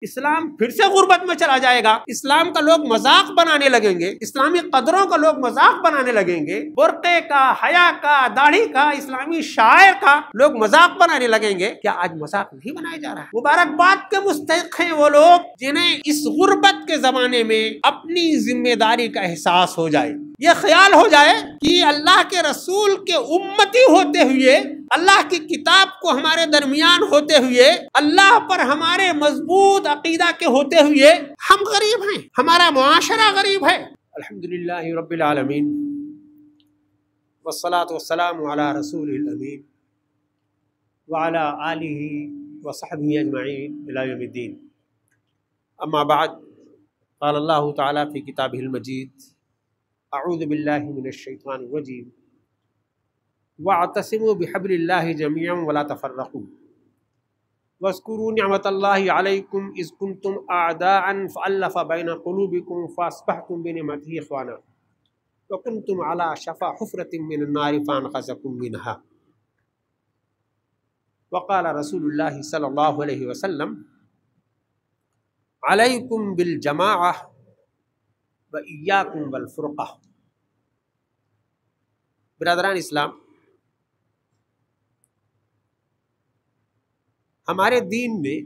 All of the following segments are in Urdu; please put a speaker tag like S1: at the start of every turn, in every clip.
S1: اسلام پھر سے غربت میں چلا جائے گا، اسلام کا لوگ مذاق بنانے لگیں گے، اسلامی قدروں کا لوگ مذاق بنانے لگیں گے، برقعے کا، حیا کا، داڑھی کا، اسلامی شاعر کا لوگ مذاق بنانے لگیں گے۔ کیا آج مذاق نہیں بنایا جا رہا ہے؟ مبارکباد کے مستحق ہیں وہ لوگ جنہیں اس غربت کے زمانے میں اپنی ذمہ داری کا احساس ہو جائے، یہ خیال ہو جائے کہ اللہ کے رسول کے امتی ہوتے ہوئے، اللہ کی کتاب کو ہمارے درمیان ہوتے ہوئے، اللہ پر ہمارے مضبوط عقیدہ کے ہوتے ہوئے ہم غریب ہیں، ہمارا معاشرہ غریب ہے۔ الحمدللہ رب العالمین والصلاة والسلام علی رسول الامین وعلی آلہ وصحبہ اجمعین الی یوم الدین۔ اما بعد، قال اللہ تعالی فی کتابہ المجید اعوذ باللہ من الشیطان الرجیم وَاعْتَصِمُوا بِحَبْلِ اللَّهِ جَمِيعًا وَلَا تَفَرَّقُوا وَاذْكُرُوا نِعْمَةَ اللَّهِ عَلَيْكُمْ إِذْ كُنْتُمْ أَعْدَاءً فَأَلَّفَ بَيْنَ قُلُوبِكُمْ فَأَصْبَحْتُمْ بِنِعْمَتِهِ إِخْوَانًا وَكُنْتُمْ عَلَى شَفَا حُفْرَةٍ مِّنَ النَّارِ فَأَنْقَذَكُم مِّنْهَا وقال رسول اللہ صلی اللہ علیہ وسلم علیکم بالجماعہ وإیاکم بالفرقہ۔ برادران اسلام، ہمارے دین میں،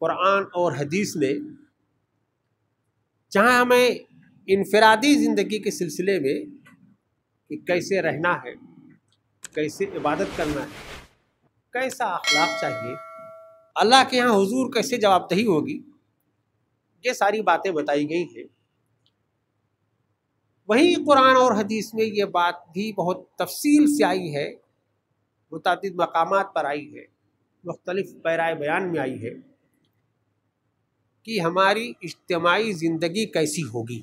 S1: قرآن اور حدیث نے جہاں ہمیں انفرادی زندگی کے سلسلے میں کہ کیسے رہنا ہے، کیسے عبادت کرنا ہے، کیسا اخلاق چاہیے، اللہ کے ہاں حضور کیسے جواب دہی ہوگی، یہ ساری باتیں بتائی گئی ہیں، وہی قرآن اور حدیث میں یہ بات بھی بہت تفصیل سے آئی ہے، متعدد مقامات پر آئی ہے، مختلف پیرائے بیان میں آئی ہے کہ ہماری اجتماعی زندگی کیسی ہوگی،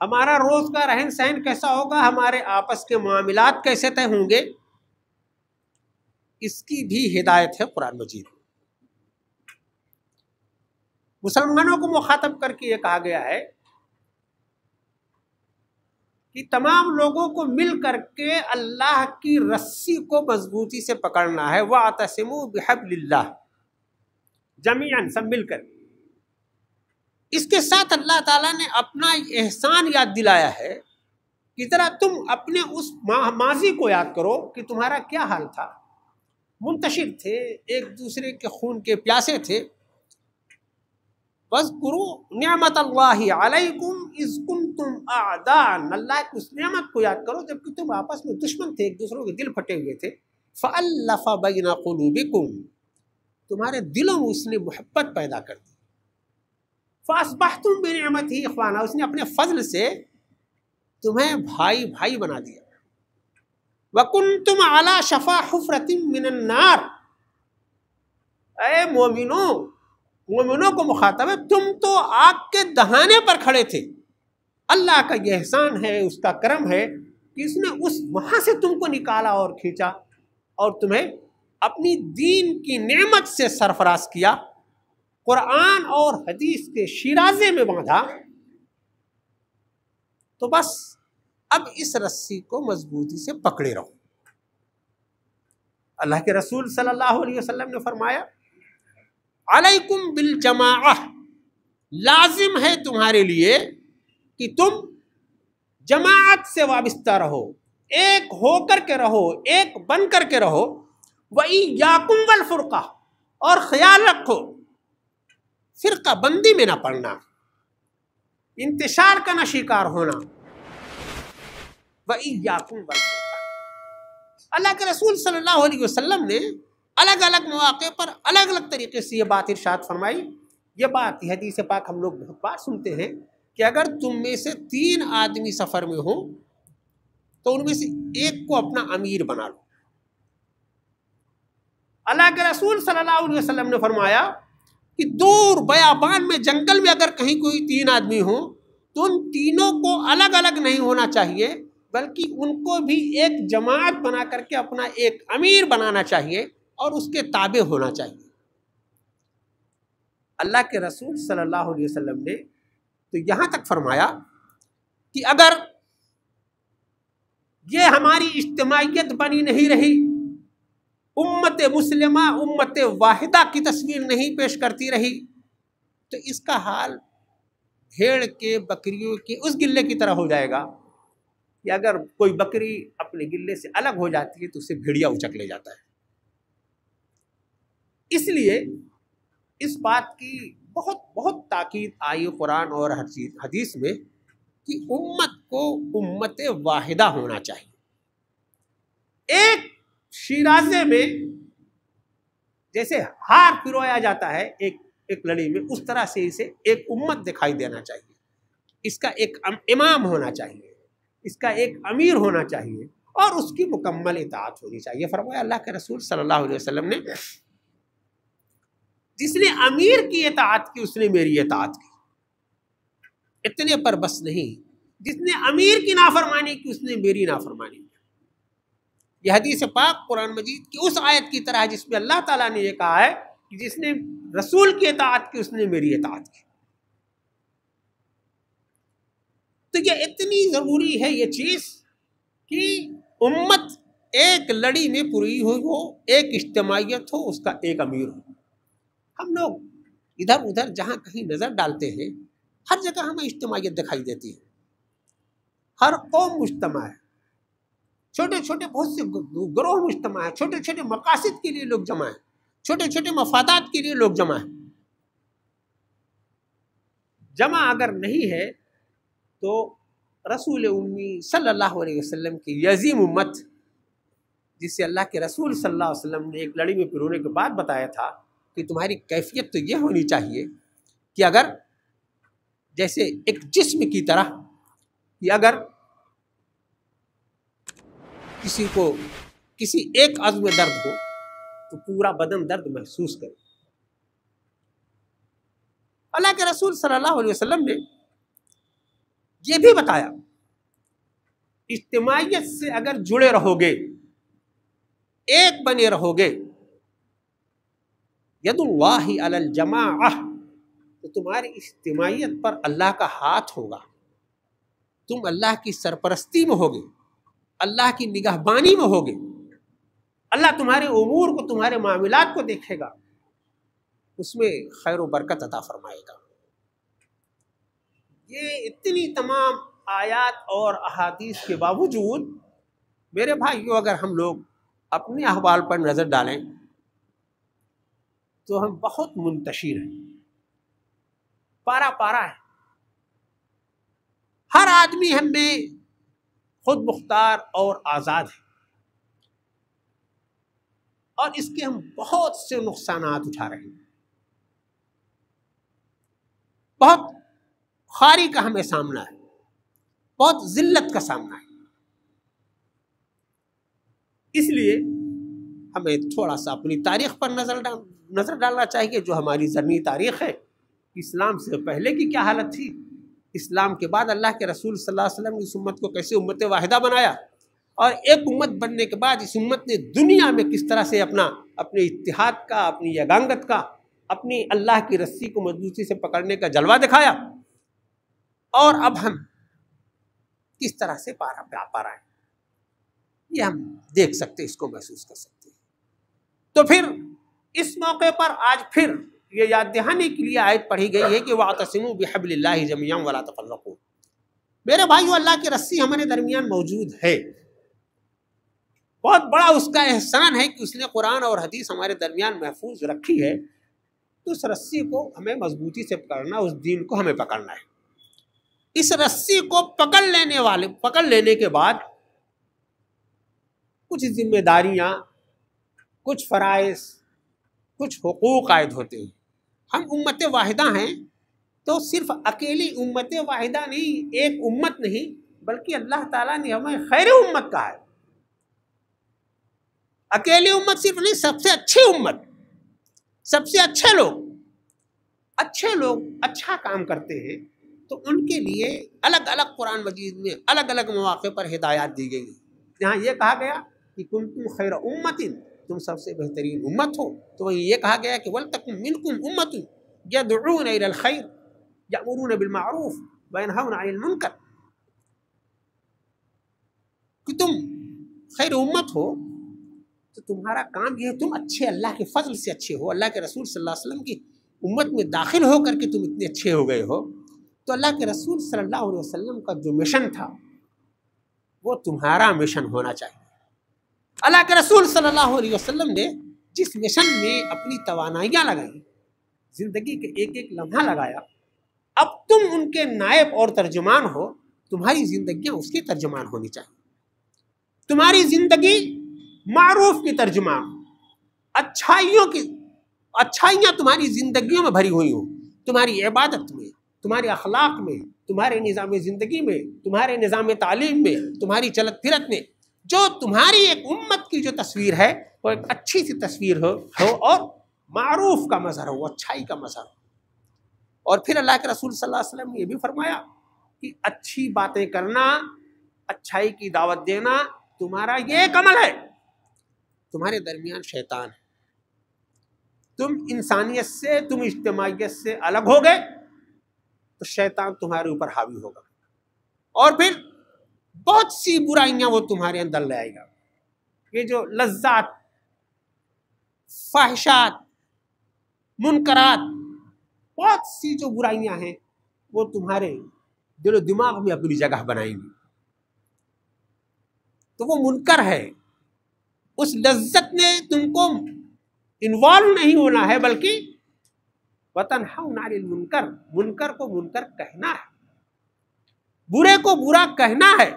S1: ہمارا روز کا رہن سہن کیسا ہوگا، ہمارے آپس کے معاملات کیسے طے ہوں گے، اس کی بھی ہدایت ہے قرآن مجید۔ مسلمانوں کو مخاطب کر کے یہ کہا گیا ہے کہ تمام لوگوں کو مل کر کے اللہ کی رسی کو مضبوطی سے پکڑنا ہے، وَاعْتَصِمُوا بِحَبْلِ اللَّهِ جَمِيعًا، سب مل کر۔ اس کے ساتھ اللہ تعالیٰ نے اپنا احسان یاد دلایا ہے کہ ذرا تم اپنے اس ماضی کو یاد کرو کہ تمہارا کیا حال تھا، منتشر تھے، ایک دوسرے کے خون کے پیاسے تھے۔ وَاذْكُرُوا نِعْمَةَ اللَّهِ عَلَيْكُمْ إِذْ كُنْتُمْ أَعْدَاءً، اللہ کی اس نعمت کو یاد کرو جبکہ تم آپس میں دشمن تھے، ایک دوسروں کے دل پھٹے ہوئے تھے۔ فَأَلَّفَ بَيْنَ قُلُوبِكُمْ، تمہارے دلوں میں اس نے محبت پیدا کر دی۔ فَأَصْبَحْتُمْ بِنِعْمَتِهِ إِخْوَانًا، اس نے اپنے فضل سے تمہیں بھائی بھائی بنا دیا۔ وَكُنْتُمْ عَلَى شَفَا حُفْرَةٍ مِّنَ النَّارِ، اے مومنوں کو مخاطب ہے، تم تو آگ کے دہانے پر کھڑے تھے، اللہ کا یہ احسان ہے، اس کا کرم ہے کہ اس نے وہاں سے تم کو نکالا اور کھینچا اور تمہیں اپنی دین کی نعمت سے سرفراز کیا، قرآن اور حدیث کے شیرازے میں باندھا۔ تو بس اب اس رسی کو مضبوطی سے پکڑے رہو۔ اللہ کے رسول صلی اللہ علیہ وسلم نے فرمایا علیکم بالجماعہ، لازم ہے تمہارے لیے کہ تم جماعت سے وابستہ رہو، ایک ہو کر کے رہو، ایک بن کر کے رہو۔ وَإِيَّاكُمْ وَالْفُرْقَةَ، اور خیال رکھو فرقہ بندی میں نہ پڑنا، انتشار کا نہ شکار ہونا۔ وَإِيَّاكُمْ وَالْفُرْقَةَ، اللہ کے رسول صلی اللہ علیہ وسلم نے الگ الگ مواقع پر الگ الگ طریقے سے یہ بات ارشاد فرمائی۔ یہ بات حدیث پاک ہم لوگ بہت بار سنتے ہیں کہ اگر تم میں سے 3 آدمی سفر میں ہوں تو ان میں سے ایک کو اپنا امیر بنا لو۔ اللہ کے رسول صلی اللہ علیہ وسلم نے فرمایا کہ دور بیابان میں، جنگل میں اگر کہیں کوئی 3 آدمی ہوں تو ان تینوں کو الگ الگ نہیں ہونا چاہیے، بلکہ ان کو بھی ایک جماعت بنا کر کے اپنا ایک امیر بنانا چاہیے اور اس کے تابع ہونا چاہیے۔ اللہ کے رسول صلی اللہ علیہ وسلم نے تو یہاں تک فرمایا کہ اگر یہ ہماری اجتماعیت بنی نہیں رہی امت مسلمہ امت واحدہ کی تصویر نہیں پیش کرتی رہی تو اس کا حال بھیڑ کے بکریوں کے اس گلے کی طرح ہو جائے گا کہ اگر کوئی بکری اپنے گلے سے الگ ہو جاتی ہے تو اسے بھیڑیا اچک لے جاتا ہے۔ اس لیے اس بات کی بہت بہت تاکید آئی قرآن اور حدیث میں کہ امت کو امت واحدہ ہونا چاہیے۔ ایک شیرازے میں جیسے ہار پرویا جاتا ہے ایک لڑی میں، اس طرح سے اسے ایک امت دکھائی دینا چاہیے۔ اس کا ایک امام ہونا چاہیے، اس کا ایک امیر ہونا چاہیے اور اس کی مکمل اطاعت ہونی چاہیے۔ فرمایا اللہ کے رسول صلی اللہ علیہ وسلم نے جس نے امیر کی اطاعت کی اس نے میری اطاعت کی، اتنے پر بس نہیں، جس نے امیر کی نافرمانی کی اس نے میری نافرمانی کی۔ یہ حدیث پاک قرآن مجید کی اس آیت کی طرح جس میں اللہ تعالیٰ نے یہ کہا ہے کہ جس نے رسول کی اطاعت کی اس نے میری اطاعت کی۔ تو یہ اتنی ضروری ہے یہ چیز کہ امت ایک لڑی میں پوری ہوئی ہو، ایک اجتماعیت ہو، اس کا ایک امیر ہو۔ ہم لوگ ادھر ادھر جہاں کہیں نظر ڈالتے ہیں ہر جگہ ہمیں اجتماعیت دکھائی دیتی ہے، ہر قوم مجتمع ہے، چھوٹے چھوٹے بہت سے گروہ مجتمع ہیں، چھوٹے چھوٹے مقاصد کے لیے لوگ جمع ہیں، چھوٹے چھوٹے مفادات کے لیے لوگ جمع ہیں۔ جمع اگر نہیں ہے تو رسول امی صلی اللہ علیہ وسلم کی یہ عظیم امت جس سے اللہ کے رسول صلی اللہ علیہ وسلم نے ایک لڑی میں پرونے کے بعد بتایا تھا کہ تمہاری کیفیت تو یہ ہونی چاہیے کہ اگر جیسے ایک جسم کی طرح کہ اگر کسی کو کسی ایک عضو میں درد ہو تو پورا بدن درد محسوس کرے۔ اللہ کے رسول صلی اللہ علیہ وسلم نے یہ بھی بتایا اجتماعیت سے اگر جڑے رہو گے، ایک بنے رہو گے، ید اللہ علی الجماعہ، تو تمہاری اجتماعیت پر اللہ کا ہاتھ ہوگا، تم اللہ کی سرپرستی میں ہوگے، اللہ کی نگہبانی میں ہوگے، اللہ تمہارے امور کو تمہارے معاملات کو دیکھے گا، اس میں خیر و برکت عطا فرمائے گا۔ یہ اتنی تمام آیات اور احادیث کے باوجود میرے بھائیوں اگر ہم لوگ اپنے احوال پر نظر ڈالیں تو ہم بہت منتشر ہیں، پارا پارا ہے، ہر آدمی ہم میں خود مختار اور آزاد ہے، اور اس کے ہم بہت سے نقصانات اٹھا رہے ہیں، بہت خواری کا ہمیں سامنا ہے، بہت ذلت کا سامنا ہے۔ اس لیے ہمیں تھوڑا سا اپنی تاریخ پر نظر ڈالنا چاہیے، جو ہماری زرعی تاریخ ہے، اسلام سے پہلے کی کیا حالت تھی، اسلام کے بعد اللہ کے رسول صلی اللہ علیہ وسلم نے اس امت کو کیسے امت واحدہ بنایا، اور ایک امت بننے کے بعد اس امت نے دنیا میں کس طرح سے اپنے اتحاد کا، اپنی یگانگت کا، اپنی اللہ کی رسی کو مضبوطی سے پکڑنے کا جلوہ دکھایا، اور اب ہم کس طرح سے پارا پہ رہے ہیں یہ ہم دیکھ سکتے، اس کو محسوس کر سکتے ہیں۔ تو پھر اس موقع پر آج پھر یہ یاد دہانی کے لیے آیت پڑھی گئی ہے کہ وَاعْتَصِمُوا بِحَبْلِ اللَّهِ جَمِيعًا وَلَا تَفَرَّقُوا۔ میرے بھائیو، اللہ کی رسی ہمارے درمیان موجود ہے، بہت بڑا اس کا احسان ہے کہ اس نے قرآن اور حدیث ہمارے درمیان محفوظ رکھی ہے، تو اس رسی کو ہمیں مضبوطی سے پکڑنا، اس دین کو ہمیں پکڑنا ہے۔ اس رسی کو پکڑ لینے کے بعد کچھ ذمہ داریاں، کچھ فرائض، کچھ حقوق عائد ہوتے ہیں۔ ہم امت واحدہ ہیں تو صرف اکیلی امت واحدہ نہیں، ایک امت نہیں، بلکہ اللہ تعالیٰ نے ہمیں خیر امت کہا ہے۔ اکیلی امت صرف نہیں، سب سے اچھی امت، سب سے اچھے لوگ اچھا کام کرتے ہیں تو ان کے لیے الگ الگ قرآن مجید میں الگ الگ مواقع پر ہدایات دی گئی۔ یہاں یہ کہا گیا کہ کنتم خیر امت، تم سب سے بہترین امت ہو، تو وہیں یہ کہا گیا کہ ولتکن منکم امت یدعون الی الخیر یأمرون بالمعروف وینہون عن المنکر، کہ تم خیر امت ہو تو تمہارا کام یہ ہے تم اچھے اللہ کے فضل سے اچھے ہو، اللہ کے رسول صلی اللہ علیہ وسلم کی امت میں داخل ہو کر کے تم اتنے اچھے ہو گئے ہو، تو اللہ کے رسول صلی اللہ علیہ وسلم کا جو مشن تھا وہ تمہارا مشن ہونا چاہیے۔ اللہ کے رسول صلی اللہ علیہ وسلم نے جس مشن میں اپنی توانائیاں لگائیں، زندگی کے ایک ایک لمحہ لگایا، اب تم ان کے نائب اور ترجمان ہو، تمہاری زندگیاں اس کی ترجمان ہونی چاہیے۔ تمہاری زندگی معروف کی ترجمان، اچھائیاں تمہاری زندگیوں میں بھری ہوئی ہوں، تمہاری عبادت میں، تمہارے اخلاق میں، تمہارے نظام زندگی میں، تمہارے نظام تعلیم میں، تمہاری چلت پھرت میں، جو تمہاری ایک امت کی جو تصویر ہے وہ ایک اچھی سی تصویر ہو اور معروف کا مظہر ہو، اچھائی کا مظہر ہو۔ اور پھر اللہ کے رسول صلی اللہ علیہ وسلم نے یہ بھی فرمایا کہ اچھی باتیں کرنا، اچھائی کی دعوت دینا تمہارا یہ ایک عمل ہے۔ تمہارے درمیان شیطان ہے، تم انسانیت سے، تم اجتماعیت سے الگ ہو گئے تو شیطان تمہارے اوپر حاوی ہوگا، اور پھر بہت سی برائیاں وہ تمہارے اندر لے آئے گا۔ یہ جو لذات، فاحشات، منکرات، بہت سی جو برائیاں ہیں وہ تمہارے دل و دماغ میں اپنی جگہ بنائیں گی۔ تو وہ منکر ہے، اس لذت میں تم کو انوالو نہیں ہونا ہے، بلکہ وَتَنْحَوْنَ عَنِ الْمُنْكَرِ، منکر کو منکر کہنا ہے، برے کو برا کہنا ہے،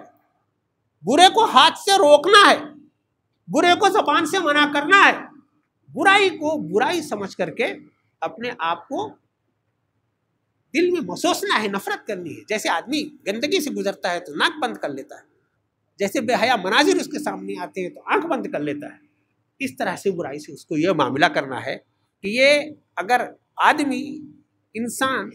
S1: برے کو ہاتھ سے روکنا ہے، برے کو زبان سے منع کرنا ہے، برائی کو برائی سمجھ کر کے اپنے آپ کو دل میں محسوسنا ہے، نفرت کرنی ہے۔ جیسے آدمی گندگی سے گزرتا ہے تو ناک بند کر لیتا ہے، جیسے بے حیا مناظر اس کے سامنے آتے ہیں تو آنکھ بند کر لیتا ہے، اس طرح سے برائی سے اس کو یہ معاملہ کرنا ہے کہ یہ اگر آدمی، انسان،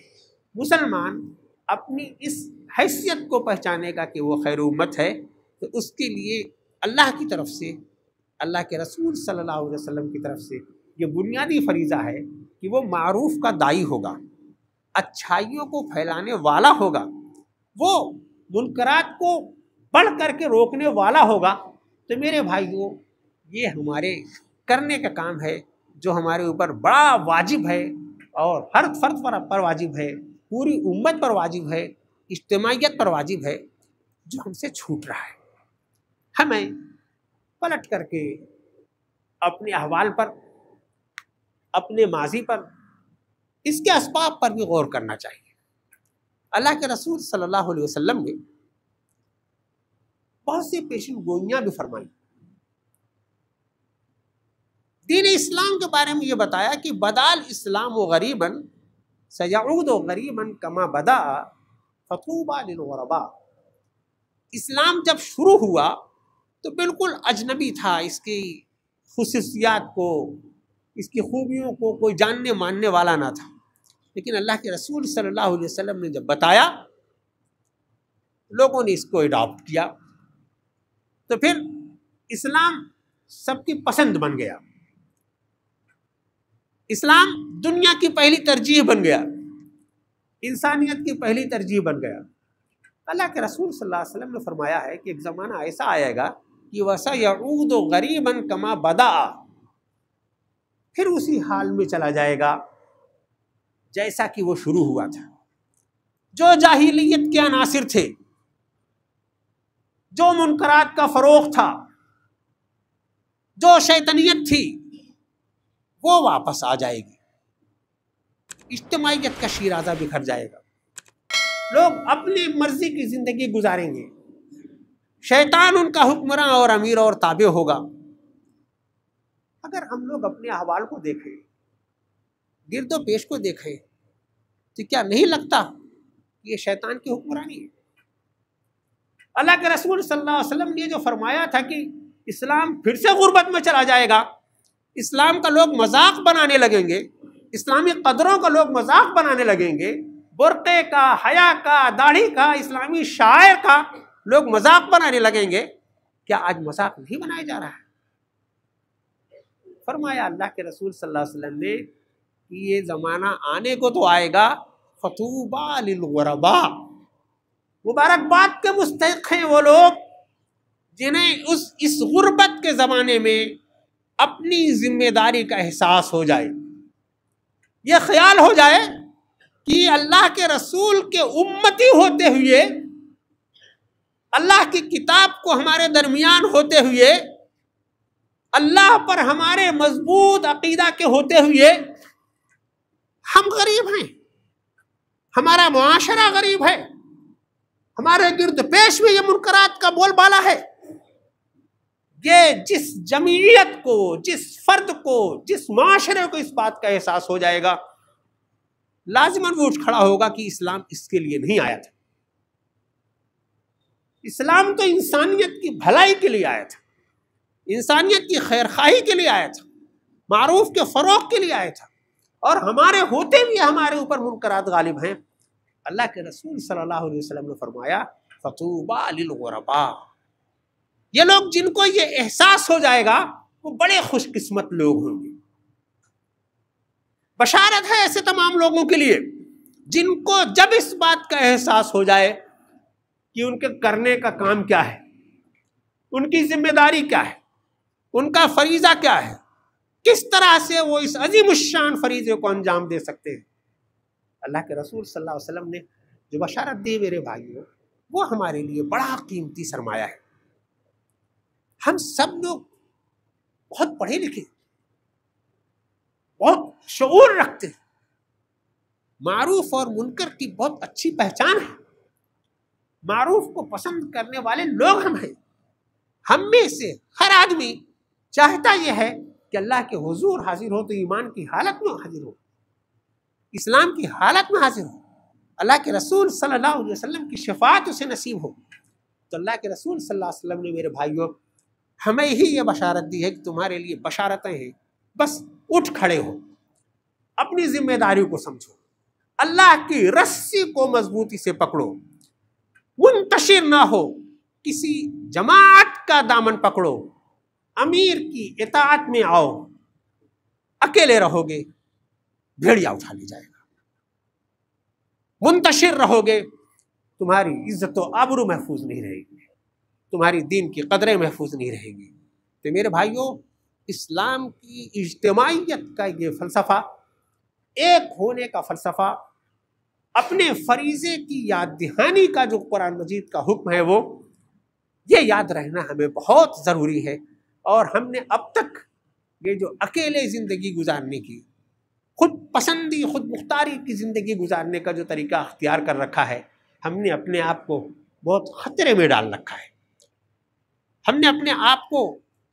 S1: مسلمان اپنی اس حیثیت کو پہچانے گا کہ وہ خیر امت ہے، تو اس کے لیے اللہ کی طرف سے، اللہ کے رسول صلی اللہ علیہ وسلم کی طرف سے یہ بنیادی فریضہ ہے کہ وہ معروف کا داعی ہوگا، اچھائیوں کو پھیلانے والا ہوگا، وہ منکرات کو بڑھ کر کے روکنے والا ہوگا۔ تو میرے بھائیوں، یہ ہمارے کرنے کا کام ہے جو ہمارے اوپر بڑا واجب ہے، اور ہر فرد پر واجب ہے، پوری امت پر واجب ہے، اجتماعیت پر واجب ہے، جو ہم سے چھوٹ رہا ہے۔ ہمیں پلٹ کر کے اپنے احوال پر، اپنے ماضی پر، اس کے اسباب پر بھی غور کرنا چاہیے۔ اللہ کے رسول صلی اللہ علیہ وسلم نے بہت سی پیشن گوئیاں بھی فرمائی۔ دین اسلام کے بارے میں یہ بتایا کہ بدال اسلام و غریباً سیعود و غریباً کما بدا فطوبى للغرباء۔ اسلام جب شروع ہوا تو بالکل اجنبی تھا، اس کی خصوصیات کو، اس کی خوبیوں کو کوئی جاننے ماننے والا نہ تھا، لیکن اللہ کے رسول صلی اللہ علیہ وسلم نے جب بتایا، لوگوں نے اس کو اڈاپٹ کیا، تو پھر اسلام سب کی پسند بن گیا، اسلام دنیا کی پہلی ترجیح بن گیا، انسانیت کی پہلی ترجیح بن گیا۔ اللہ کے رسول صلی اللہ علیہ وسلم نے فرمایا ہے کہ ایک زمانہ ایسا آئے گا کہ وَسَيَعُودُ غَرِيبًا كَمَا بَدَأَ، پھر اسی حال میں چلا جائے گا جیسا کہ وہ شروع ہوا تھا۔ جو جاہلیت کے عناصر تھے، جو منکرات کا فروغ تھا، جو شیطنیت تھی، وہ واپس آ جائے گی، اجتماعیت کا شیرازہ بکھر جائے گا، لوگ اپنی مرضی کی زندگی گزاریں گے، شیطان ان کا حکمراں اور امیر اور تابع ہوگا۔ اگر ہم لوگ اپنے احوال کو دیکھیں، گرد و پیش کو دیکھیں، تو کیا نہیں لگتا کہ یہ شیطان کی حکمرانی ہے؟ اللہ کے رسول صلی اللہ علیہ وسلم نے جو فرمایا تھا کہ اسلام پھر سے غربت میں چلا جائے گا، اسلام کا لوگ مذاق بنانے لگیں گے، اسلامی قدروں کا لوگ مذاق بنانے لگیں گے، برقعے کا، حیا کا، داڑھی کا، اسلامی شاعر کا لوگ مذاق بنانے لگیں گے، کیا آج مذاق نہیں بنایا جا رہا ہے؟ فرمایا اللہ کے رسول صلی اللہ علیہ وسلم نے کہ یہ زمانہ آنے کو تو آئے گا، فطوبى للغرباء، مبارکباد کے مستحق ہیں وہ لوگ جنہیں اس غربت کے زمانے میں اپنی ذمہ داری کا احساس ہو جائے، یہ خیال ہو جائے کہ اللہ کے رسول کے امتی ہوتے ہوئے، اللہ کی کتاب کو ہمارے درمیان ہوتے ہوئے، اللہ پر ہمارے مضبوط عقیدہ کے ہوتے ہوئے ہم غریب ہیں، ہمارا معاشرہ غریب ہے، ہمارے گرد پیش میں یہ منکرات کا بول بالا ہے۔ یہ جس جمعیت کو، جس فرد کو، جس معاشرے کو اس بات کا احساس ہو جائے گا، لازماً وہ اٹھ کھڑا ہوگا کہ اسلام اس کے لیے نہیں آیا تھا۔ اسلام تو انسانیت کی بھلائی کے لیے آیا تھا، انسانیت کی خیرخواہی کے لیے آیا تھا، معروف کے فروغ کے لیے آیا تھا، اور ہمارے ہوتے بھی ہمارے اوپر منکرات غالب ہیں۔ اللہ کے رسول صلی اللہ علیہ وسلم نے فرمایا فطوبیٰ للغرباء، یہ لوگ جن کو یہ احساس ہو جائے گا وہ بڑے خوش قسمت لوگ ہوں گے۔ بشارت ہے ایسے تمام لوگوں کے لیے جن کو جب اس بات کا احساس ہو جائے کہ ان کے کرنے کا کام کیا ہے، ان کی ذمہ داری کیا ہے، ان کا فریضہ کیا ہے، کس طرح سے وہ اس عظیم الشان فریضے کو انجام دے سکتے ہیں۔ اللہ کے رسول صلی اللہ علیہ وسلم نے جو بشارت دی میرے بھائیوں، وہ ہمارے لیے بڑا قیمتی سرمایہ ہے۔ ہم سب لوگ بہت پڑھے لکھے، بہت شعور رکھتے ہیں، معروف اور منکر کی بہت اچھی پہچان ہے، معروف کو پسند کرنے والے لوگ ہم ہیں۔ ہم میں سے ہر آدمی چاہتا یہ ہے کہ اللہ کے حضور حاضر ہو تو ایمان کی حالت میں حاضر ہو، اسلام کی حالت میں حاضر ہو، اللہ کے رسول صلی اللہ علیہ وسلم کی شفاعت اسے نصیب ہو۔ تو اللہ کے رسول صلی اللہ علیہ وسلم نے میرے بھائیوں ہمیں ہی یہ بشارت دی ہے کہ تمہارے لیے بشارتیں ہیں، بس اٹھ کھڑے ہو، اپنی ذمہ داری کو سمجھو، اللہ کی رسی کو مضبوطی سے پکڑو، منتشر نہ ہو، کسی جماعت کا دامن پکڑو، امیر کی اطاعت میں آؤ، اکیلے رہو گے بھیڑیا اٹھا لی جائے گا، منتشر رہو گے تمہاری عزت و آبرو محفوظ نہیں رہے گی، تمہاری دین کی قدریں محفوظ نہیں رہیں گی۔ تو میرے بھائیوں، اسلام کی اجتماعیت کا یہ فلسفہ، ایک ہونے کا فلسفہ، اپنے فریضے کی یاد دہانی کا جو قرآن مجید کا حکم ہے، وہ یہ یاد رہنا ہمیں بہت ضروری ہے۔ اور ہم نے اب تک یہ جو اکیلے زندگی گزارنے کی، خود پسندی، خود مختاری کی زندگی گزارنے کا جو طریقہ اختیار کر رکھا ہے، ہم نے اپنے آپ کو بہت خطرے میں ڈال رکھا ہے۔ ہم نے اپنے آپ کو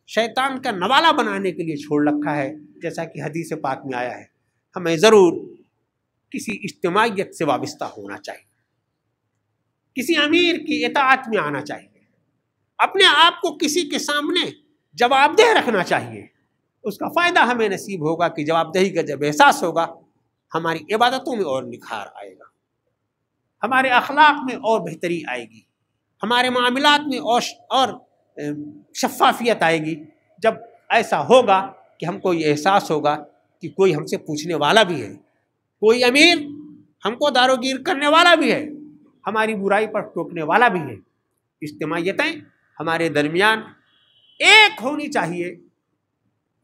S1: شیطان کا نوالا بنانے کے لیے چھوڑ رکھا ہے، جیسا کہ حدیث پاک میں آیا ہے۔ ہمیں ضرور کسی اجتماعیت سے وابستہ ہونا چاہیے، کسی امیر کی اطاعت میں آنا چاہیے، اپنے آپ کو کسی کے سامنے جواب دہ رکھنا چاہیے۔ اس کا فائدہ ہمیں نصیب ہوگا کہ جواب دہی کا جب احساس ہوگا، ہماری عبادتوں میں اور نکھار آئے گا، ہمارے اخلاق میں اور بہتری آئے گی، ہمارے معاملات میں اور شفافیت آئے گی۔ جب ایسا ہوگا کہ ہم کو یہ احساس ہوگا کہ کوئی ہم سے پوچھنے والا بھی ہے، کوئی امیر ہم کو داروگیر کرنے والا بھی ہے، ہماری برائی پر ٹوکنے والا بھی ہے۔ اجتماعیتیں ہمارے درمیان ایک ہونی چاہیے،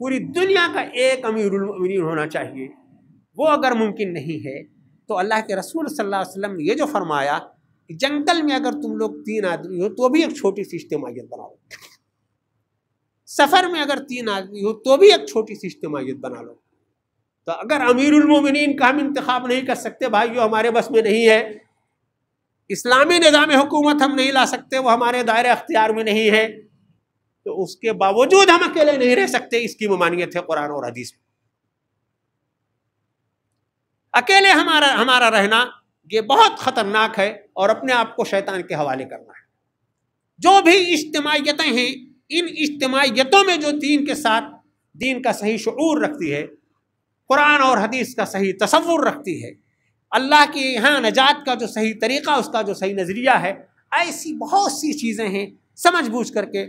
S1: پوری دنیا کا ایک امیر المؤمنین ہونا چاہیے۔ وہ اگر ممکن نہیں ہے تو اللہ کے رسول صلی اللہ علیہ وسلم نے یہ جو فرمایا کہ جنگل میں اگر تم لوگ 3 آدمی ہو تو بھی ایک چھوٹی سی اجتماعیت بنا لو، سفر میں اگر 3 آدمی ہو تو بھی ایک چھوٹی سی اجتماعیت بنا لو۔ تو اگر امیر المومنین کا ہم انتخاب نہیں کر سکتے بھائیو، ہمارے بس میں نہیں ہے، اسلامی نظام حکومت ہم نہیں لا سکتے، وہ ہمارے دائرے اختیار میں نہیں ہے، تو اس کے باوجود ہم اکیلے نہیں رہ سکتے، اس کی ممانعت ہے قرآن اور حدیث میں۔ اکیلے ہمارا رہنا یہ بہت خطرناک ہے، اور اپنے آپ کو شیطان کے حوالے کرنا ہے۔ جو بھی اجتماعیتیں ہیں، ان اجتماعیتوں میں جو دین کے ساتھ دین کا صحیح شعور رکھتی ہے، قرآن اور حدیث کا صحیح تصور رکھتی ہے، اللہ کے یہاں نجات کا جو صحیح طریقہ، اس کا جو صحیح نظریہ ہے، ایسی بہت سی چیزیں ہیں، سمجھ بوجھ کر کے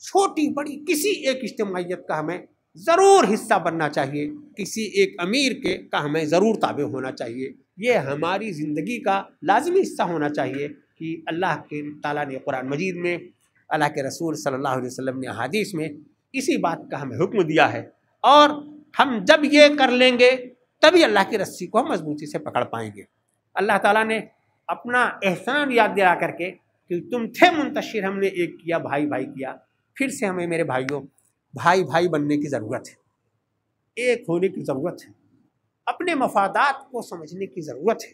S1: چھوٹی بڑی کسی ایک اجتماعیت کا ہمیں ضرور حصہ بننا چاہیے، کسی ایک امیر کا ہمیں ضرور تابع ہونا چاہیے۔ یہ ہماری زندگی کا لازمی حصہ ہونا چاہیے کہ اللہ کے تعالیٰ نے قرآن مجید میں، اللہ کے رسول صلی اللہ علیہ وسلم نے احادیث میں اسی بات کا ہمیں حکم دیا ہے، اور ہم جب یہ کر لیں گے تبھی اللہ کی رسی کو ہم مضبوطی سے پکڑ پائیں گے۔ اللہ تعالیٰ نے اپنا احسان یاد دلا کر کے کہ تم تھے منتشر، ہم نے ایک کیا، بھائی بھائی کیا، پھر سے ہمیں میرے بھائیوں بھائی بھائی بننے کی ضرورت ہے، ایک ہونے کی ضرورت ہے، اپنے مفادات کو سمجھنے کی ضرورت ہے،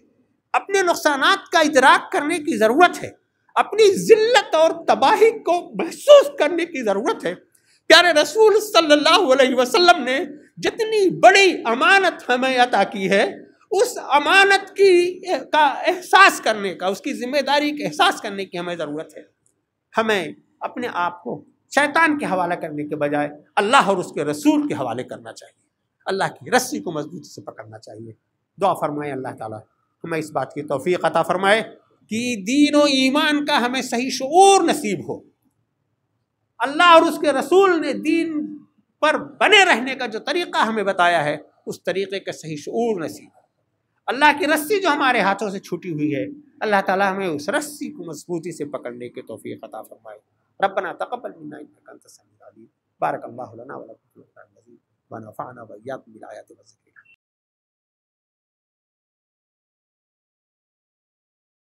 S1: اپنے نقصانات کا ادراک کرنے کی ضرورت ہے، اپنی ذلت اور تباہی کو محسوس کرنے کی ضرورت ہے۔ پیارے رسول صلی اللہ علیہ وسلم نے جتنی بڑی امانت ہمیں عطا کی ہے، اس امانت کا احساس کرنے کا، اس کی ذمہ داری کا احساس کرنے کی ہمیں ضرورت ہے۔ ہمیں اپنے آپ کو شیطان کے حوالے کرنے کے بجائے اللہ اور اس کے رسول کے حوالے کرنا چاہیے، اللہ کی رسی کو مضبوطی سے پکڑنا چاہیے۔ دعا فرمائے اللہ تعالیٰ ہمیں اس بات کی توفیق عطا فرمائے کہ دین و ایمان کا ہمیں صحیح شعور نصیب ہو، اللہ اور اس کے رسول نے دین پر بنے رہنے کا جو طریقہ ہمیں بتایا ہے اس طریقے کا صحیح شعور نصیب ہو۔ اللہ کی رسی جو ہمارے ہاتھوں سے چھوٹی ہوئی ہے، اللہ تعالیٰ ہمیں اس رسی کو مضبوطی سے پکڑنے کے توفیق عطا فرمائے۔ ربنا تقبل منا انک انت السمیع العلیم، بارک اللہ لنا ولکم فی القرآن العظیم ونفعنا وإیاکم بالآیات والذکر